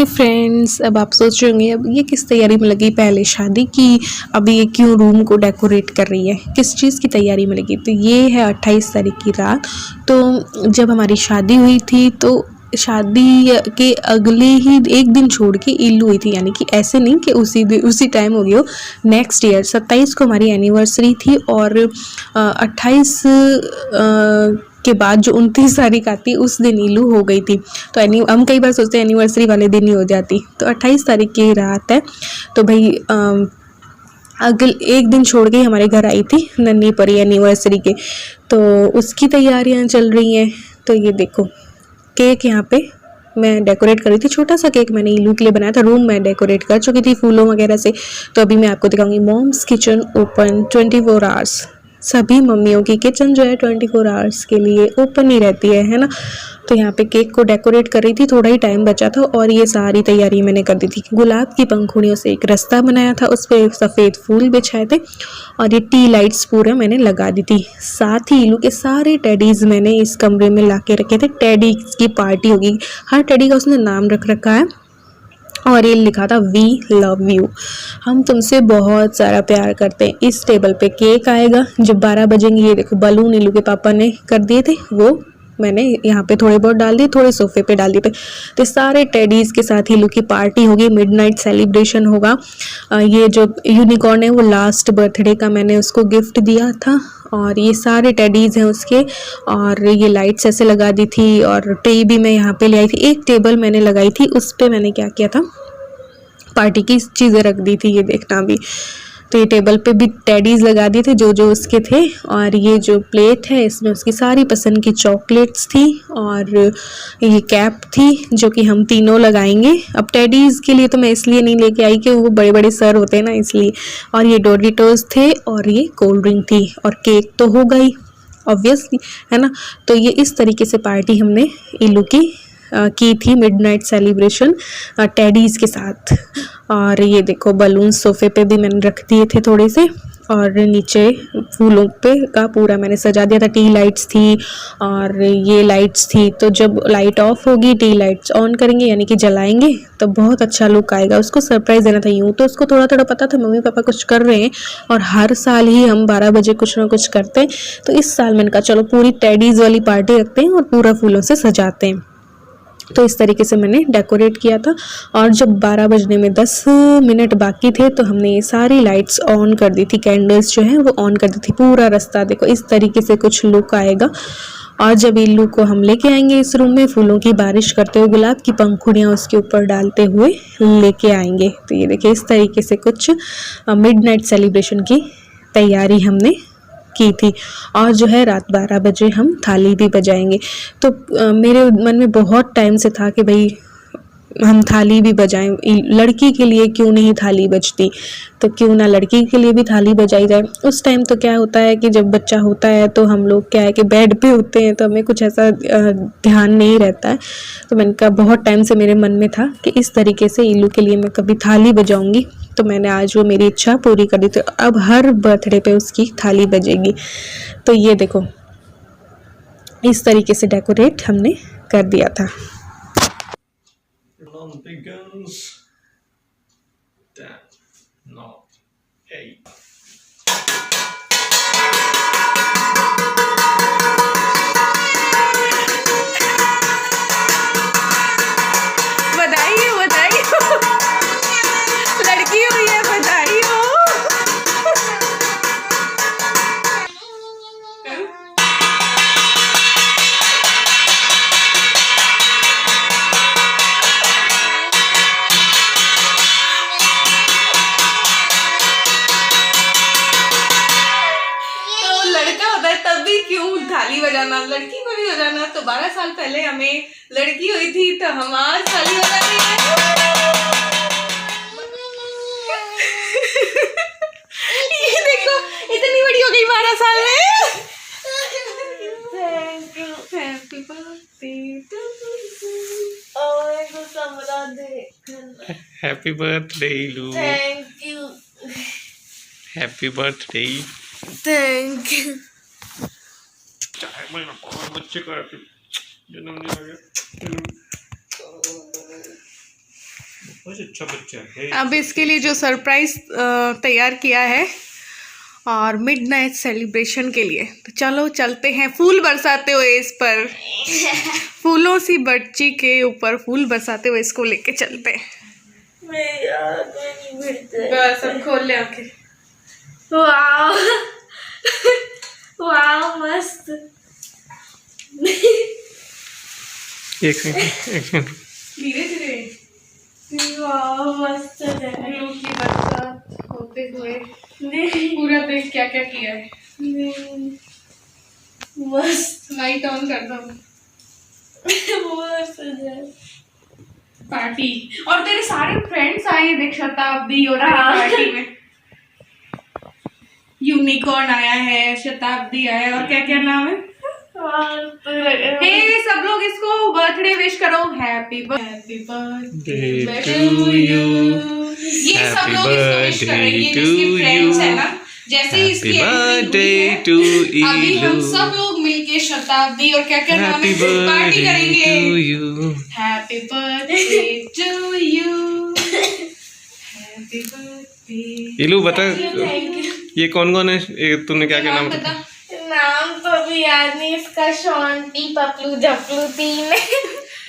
Hi friends, अब आप सोच रहे होंगे अब ये किस तैयारी में लगी पहले शादी की, अब ये क्यों रूम को डेकोरेट कर रही है, किस चीज़ की तैयारी में लगी। तो ये है 28 तारीख की रात। तो जब हमारी शादी हुई थी तो शादी के अगले ही एक दिन छोड़ के इल्लू हुई थी, यानी कि ऐसे नहीं कि उसी टाइम हो गया हो। नेक्स्ट ईयर 27 को हमारी एनिवर्सरी थी और 28 के बाद जो 29 तारीख आती उस दिन इलू हो गई थी। तो हम कई बार सोचते हैं एनिवर्सरी वाले दिन ही हो जाती, तो 28 तारीख की रात है। तो भाई अगल एक दिन छोड़ के हमारे घर आई थी नन्ही परी एनिवर्सरी के, तो उसकी तैयारियां चल रही हैं। तो ये देखो केक यहाँ पे मैं डेकोरेट कर रही थी, छोटा सा केक मैंने इलू के लिए बनाया था। रूम मैं डेकोरेट कर चुकी थी फूलों वगैरह से। तो अभी मैं आपको दिखाऊंगी मॉम्स किचन ओपन 24 आवर्स। सभी मम्मियों की किचन जो है 24 आवर्स के लिए ओपन ही रहती है ना। तो यहाँ पे केक को डेकोरेट कर रही थी, थोड़ा ही टाइम बचा था और ये सारी तैयारी मैंने कर दी थी। गुलाब की पंखुड़ियों से एक रास्ता बनाया था, उस पर सफ़ेद फूल बिछाए थे और ये टी लाइट्स पूरे मैंने लगा दी थी। साथ ही इलू के सारे टेडीज़ मैंने इस कमरे में ला के रखे थे। टेडी की पार्टी होगी, हर टेडी का उसने नाम रख रखा है और ये लिखा था वी लव यू, हम तुमसे बहुत सारा प्यार करते हैं। इस टेबल पे केक आएगा जब 12 बजेंगे। ये देखो बलून इलू के पापा ने कर दिए थे, वो मैंने यहाँ पे थोड़े बहुत डाल दिए, थोड़े सोफे पे डाल दिए पे। तो सारे टेडीज़ के साथ इलू की पार्टी होगी, मिडनाइट सेलिब्रेशन होगा। ये जो यूनिकॉर्न है वो लास्ट बर्थडे का मैंने उसको गिफ्ट दिया था और ये सारे टेडीज़ हैं उसके। और ये लाइट्स ऐसे लगा दी थी और ट्रे भी मैं यहाँ पे ले आई थी। एक टेबल मैंने लगाई थी, उस पर मैंने क्या किया था, पार्टी की चीज़ें रख दी थी, ये देखना भी। तो ये टेबल पे भी टेडीज़ लगा दिए थे जो जो उसके थे। और ये जो प्लेट है इसमें उसकी सारी पसंद की चॉकलेट्स थी और ये कैप थी जो कि हम तीनों लगाएंगे। अब टेडीज़ के लिए तो मैं इसलिए नहीं लेके आई कि वो बड़े बड़े सर होते हैं ना, इसलिए। और ये डोरिटोस थे और ये कोल्ड ड्रिंक थी और केक तो हो गई ऑब्वियसली, है ना। तो ये इस तरीके से पार्टी हमने इलू की थी, मिडनाइट सेलिब्रेशन टेडीज़ के साथ। और ये देखो बलून सोफे पे भी मैंने रख दिए थे थोड़े से और नीचे फूलों पे का पूरा मैंने सजा दिया था। टी लाइट्स थी और ये लाइट्स थी, तो जब लाइट ऑफ होगी टी लाइट्स ऑन करेंगे यानी कि जलाएंगे तो बहुत अच्छा लुक आएगा। उसको सरप्राइज़ देना था। यूँ तो उसको थोड़ा थोड़ा पता था मम्मी पापा कुछ कर रहे हैं और हर साल ही हम 12 बजे कुछ ना कुछ करते हैं, तो इस साल मैंने कहा चलो पूरी टेडीज़ वाली पार्टी रखते हैं और पूरा फूलों से सजाते हैं। तो इस तरीके से मैंने डेकोरेट किया था। और जब 12 बजने में 10 मिनट बाकी थे तो हमने ये सारी लाइट्स ऑन कर दी थी, कैंडल्स जो हैं वो ऑन कर दी थी। पूरा रास्ता देखो इस तरीके से कुछ लुक आएगा। और जब इल्लू को हम लेके आएंगे इस रूम में, फूलों की बारिश करते हुए गुलाब की पंखुड़ियाँ उसके ऊपर डालते हुए लेके आएंगे। तो ये देखिए इस तरीके से कुछ मिडनाइट सेलिब्रेशन की तैयारी हमने की थी। और जो है रात 12 बजे हम थाली भी बजाएंगे। तो मेरे मन में बहुत टाइम से था कि भाई हम थाली भी बजाएं, लड़की के लिए क्यों नहीं थाली बजती, तो क्यों ना लड़की के लिए भी थाली बजाई जाए। उस टाइम तो क्या होता है कि जब बच्चा होता है तो हम लोग क्या है कि बेड पे होते हैं, तो हमें कुछ ऐसा ध्यान नहीं रहता है। तो मैंने कहा बहुत टाइम से मेरे मन में था कि इस तरीके से इल्लू के लिए मैं कभी थाली बजाऊंगी, तो मैंने आज वो मेरी इच्छा पूरी कर दी। तो अब हर बर्थडे पे उसकी थाली बजेगी। तो ये देखो इस तरीके से डेकोरेट हमने कर दिया था। begins 10, 9, 8. बधाई हो लड़की हुई है, बधाई हो। तभी क्यों थाली बजाना, लड़की को भी बजाना। तो 12 साल पहले हमें लड़की हुई थी तो हम आज थाली बजा रही हैं। ये देखो इतनी बड़ी हो गई 12 साल में। Thank you, happy birthday to you. Happy birthday लू। Thank you, happy birthday. Thank you. बच्चे का जन्मदिन आ गया। बहुत अच्छा बच्चा है। अब इसके लिए जो सरप्राइज तैयार किया है और मिडनाइट सेलिब्रेशन के लिए, तो चलो चलते हैं फूल बरसाते हुए इस पर, फूलों सी बच्ची के ऊपर फूल बरसाते हुए इसको लेके चलते हैं। बस अब खोल ले आंखें। वाव वाव मस्त। एक सेकंड धीरे धीरे वाव मस्त है। फूलों की बरसात होते हुए पूरा देख क्या क्या किया है। मस्त लाइट ऑन कर दो। मस्त है। पार्टी और तेरे सारे फ्रेंड्स आए हैं, देख शताब्दी और पार्टी में यूनिकॉर्न आया है, शताब्दी आया है और क्या क्या नाम है। हे सब लोग इसको बर्थडे विश करो। Happy birthday to you. ये सब लोग इसको विश कर रहे हैं, ये इसके फ्रेंड्स है ना। जैसे ही इसकी बर्थडे टू अभी हम ईलू, सब लोग मिलके शताब्दी और क्या क्या नाम है हैप्पी पार्टी बर्थडे करेंगे। To you. Happy birthday to you. Happy birthday. ईलू बता, थैंक यू। ये कौन कौन है? तूने क्या क्या नाम बता। नाम तो अभी याद नहीं। इसका शॉन्टी पपलू झपलू तीन है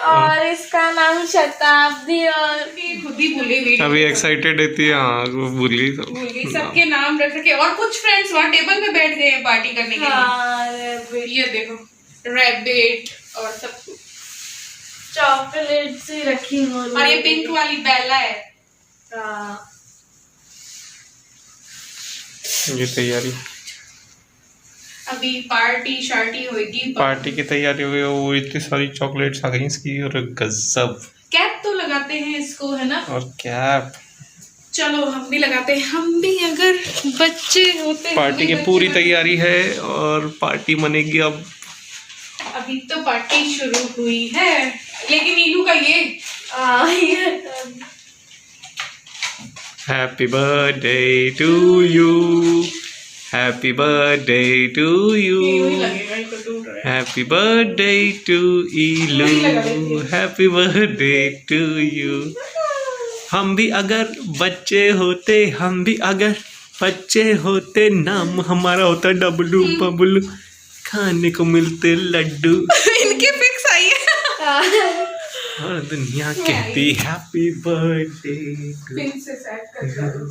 और इसका नाम शताब्दी और खुद ही भूली हुई अभी एक्साइटेड रहती है। हाँ वो भूली तो। भूल गई। सबके नाम रख रखे और कुछ फ्रेंड्स वहाँ टेबल पे बैठ गए हैं पार्टी करने के लिए। हाँ, ये देखो रैबिट और सब कुछ। चॉकलेट्स ही रखी हो। और ये पिंक वाली बेला है। हाँ। ये तैयारी, अभी पार्टी शार्टी होगी। पार्टी की तैयारी हुई। वो इतनी सारी चॉकलेट्स आ गई इसकी और गजब। कैप तो लगाते हैं इसको, है ना। और कैप। चलो हम भी लगाते हैं। हम भी अगर बच्चे होते। पार्टी की पूरी तैयारी है और पार्टी मनेगी अब। अभी तो पार्टी शुरू हुई है, लेकिन नीलू का ये happy birthday to you, happy birthday to you, लगेगा, इसको टूट रहा है। हैप्पी बर्थडे टू ईलू, हैप्पी बर्थडे टू यू। हम भी अगर बच्चे होते, हम भी अगर बच्चे होते, नाम हमारा होता डबलू बबलू, खाने को मिलते लड्डू। इनकी फिक्स आई है। और दुनिया कहती हैप्पी बर्थडे टू। पिन से सेट कर दो।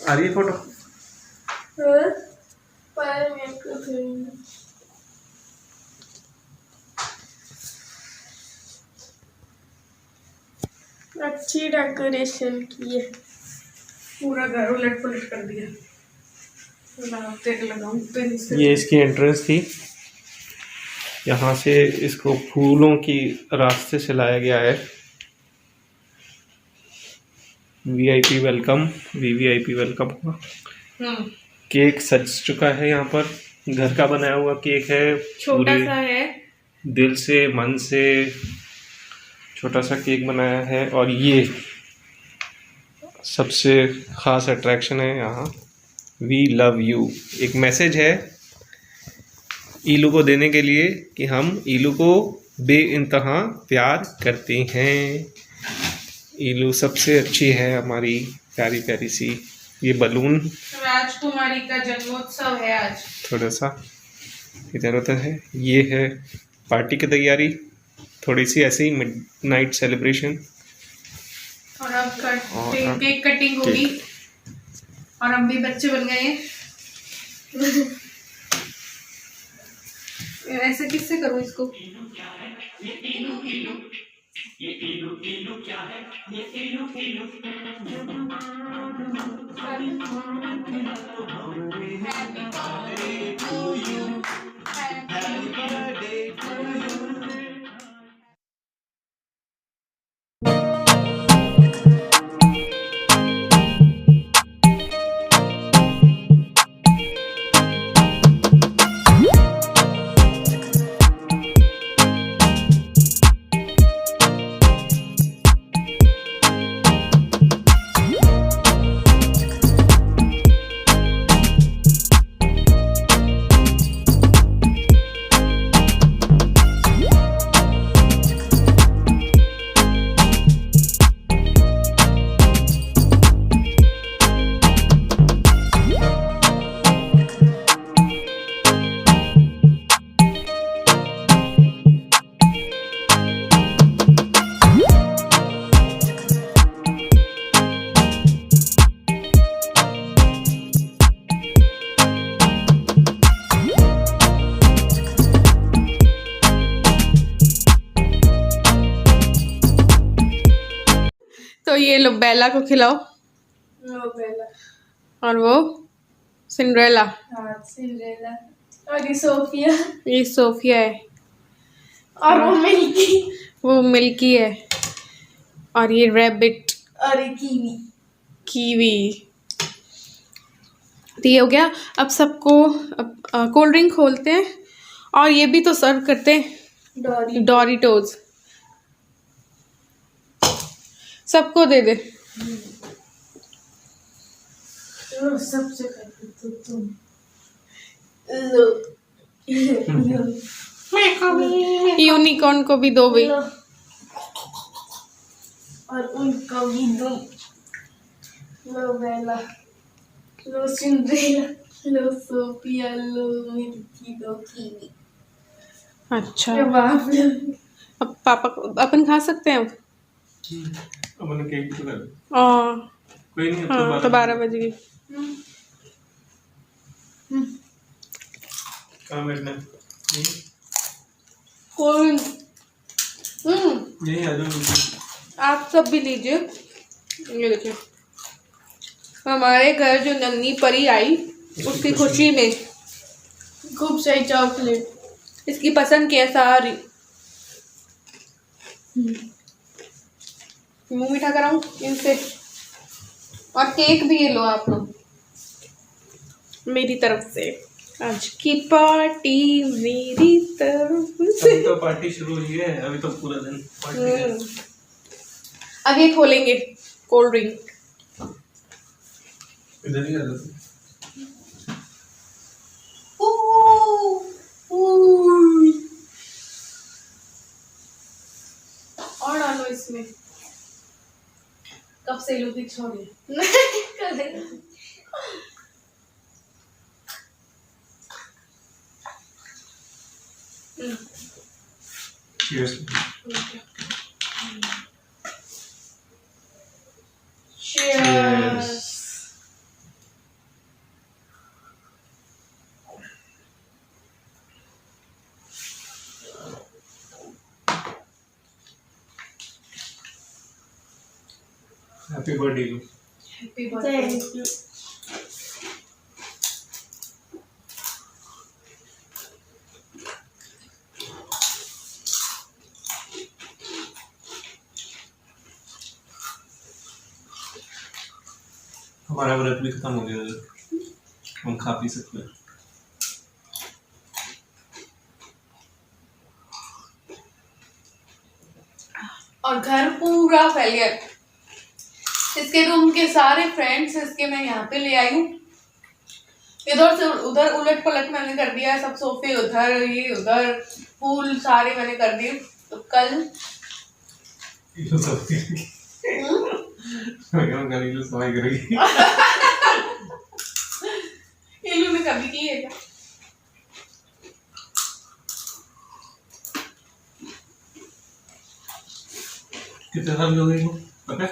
आ रही है फोटो? पर मेरे को थोड़ी अच्छी डेकोरेशन की है। पूरा घर उलट पुलट कर दिया। लगाऊं पिन से। ये इसकी एंट्रेंस थी। यहाँ से इसको फूलों की रास्ते से लाया गया है। वीआईपी वेलकम, वीवीआईपी वेलकम हुआ। केक सज चुका है। यहाँ पर घर का बनाया हुआ केक है। छोटा पूरे सा है। दिल से मन से छोटा सा केक बनाया है। और ये सबसे ख़ास अट्रैक्शन है यहाँ, वी लव यू। एक मैसेज है ईलू को देने के लिए कि हम ईलू को बेइंतहा प्यार करते हैं। ईलू सबसे अच्छी है हमारी, प्यारी प्यारी सी। ये बलून राजकुमारी का जन्मोत्सव है आज। थोड़ा सा इधर उधर है। ये है पार्टी की तैयारी, थोड़ी सी ऐसे ही मिडनाइट सेलिब्रेशन। और अब केक कटिंग होगी और हम भी बच्चे बन गए हैं। ऐसे किससे करूँ इसको? तो ये लो बेला को खिलाओ, लो बेला। और वो सिंड्रेला, हाँ सिंड्रेला। और ये सोफिया। ये सोफिया है, और वो मिल्की। वो मिल्की है, और ये रैबिट, और ये कीवी। कीवी। तो ये हो गया। अब सबको कोल्ड ड्रिंक खोलते हैं, और ये भी तो सर्व करते हैं, डोरिटोज सबको दे दे। लो सबसे पहले तो तुम लो। मैं खाऊंगी। यूनिकॉर्न को भी दो भाई। लो। और उनको भी दो। लो बेला, लो सिंड्रेला, लो सोफिया, लो मिल्की, लो कीवी। अच्छा, बाप रे। अब पापा को अपन खा सकते हैं अब। अपन केक तो कर कोई नहीं, हाँ तो 12 बज गई। कहाँ बैठना है? कोई यही आ जाओ। आप सब भी लीजिए। ये देखिए, हमारे घर जो नन्ही परी आई उसकी खुशी में खूब सही चॉकलेट। इसकी पसंद की है सारी। मुंह मीठा कराऊं इनसे, और केक भी ये लो आप लोग मेरी तरफ से। आज की पार्टी मेरी तरफ से। अभी तो पार्टी शुरू हुई है, अभी तो पूरा दिन पार्टी है। अब ये खोलेंगे कोल्ड ड्रिंक। इधर ही आ जाओ। और डालो इसमें। कब से लोग छोड़े। Cheers. Cheers. Happy birthday. Happy birthday. Thank you. हमारा व्रत भी खत्म हो गया, हम खा पी सकते हैं। और घर पूरा फैल गया। इसके रूम के सारे फ्रेंड्स इसके मैं यहाँ पे ले आई हूँ। इधर से उधर उलट पलट मैंने कर दिया, सब सोफे उधर, ये उधर, फूल सारे मैंने कर दिए। तो कल सफाई करेगी। इलू ने कभी की है क्या? कितने साल की हो गई वो पता है?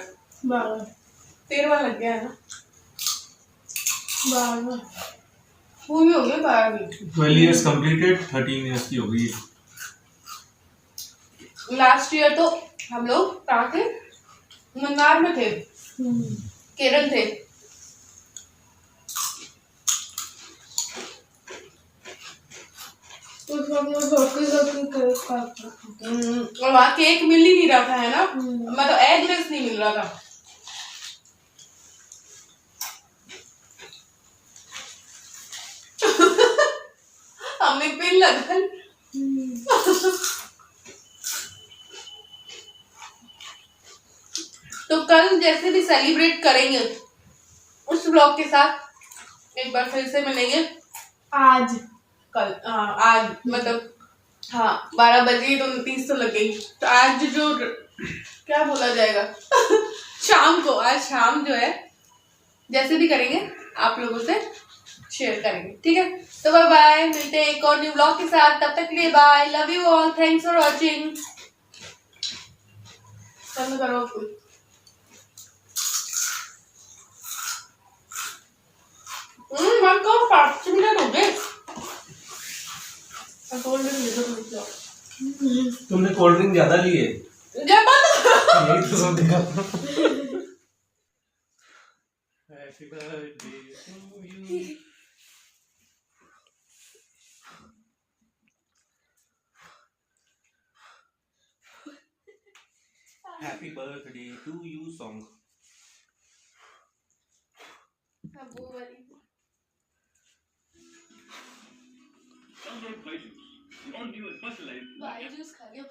13वां लग गया है ना। 12 पूरी हो गई 12वीं। 12 years completed, 13 years की हो गई। लास्ट ईयर तो हम लोग कहाँ थे? मन्नार में थे, केरल थे। तो सब लोग और वहाँ केक मिल ही नहीं रहा था, है ना, मतलब एगलेस नहीं मिल रहा था। हमने पिन लगा। तो कल जैसे भी सेलिब्रेट करेंगे उस ब्लॉग के साथ एक बार फिर से मिलेंगे। आज कल आज मतलब हाँ 12 बजे तो 29 तो लग गई। तो आज जो क्या बोला जाएगा शाम को, आज शाम जो है जैसे भी करेंगे आप लोगों से शेयर करेंगे, ठीक है। तो बाय बाय, मिलते हैं एक और न्यू ब्लॉग के साथ। तब तक के लिए bye, love you all, thanks for watching. बंद करो कुछ। मन को 5 मिनट हो गए। तुमने कोल्ड ड्रिंक ज्यादा ली है। जब यही तो सब देखा। Happy birthday to you. Happy birthday to you song. अब वो वाली Congratulations. Your new and personalized by juice खा लियो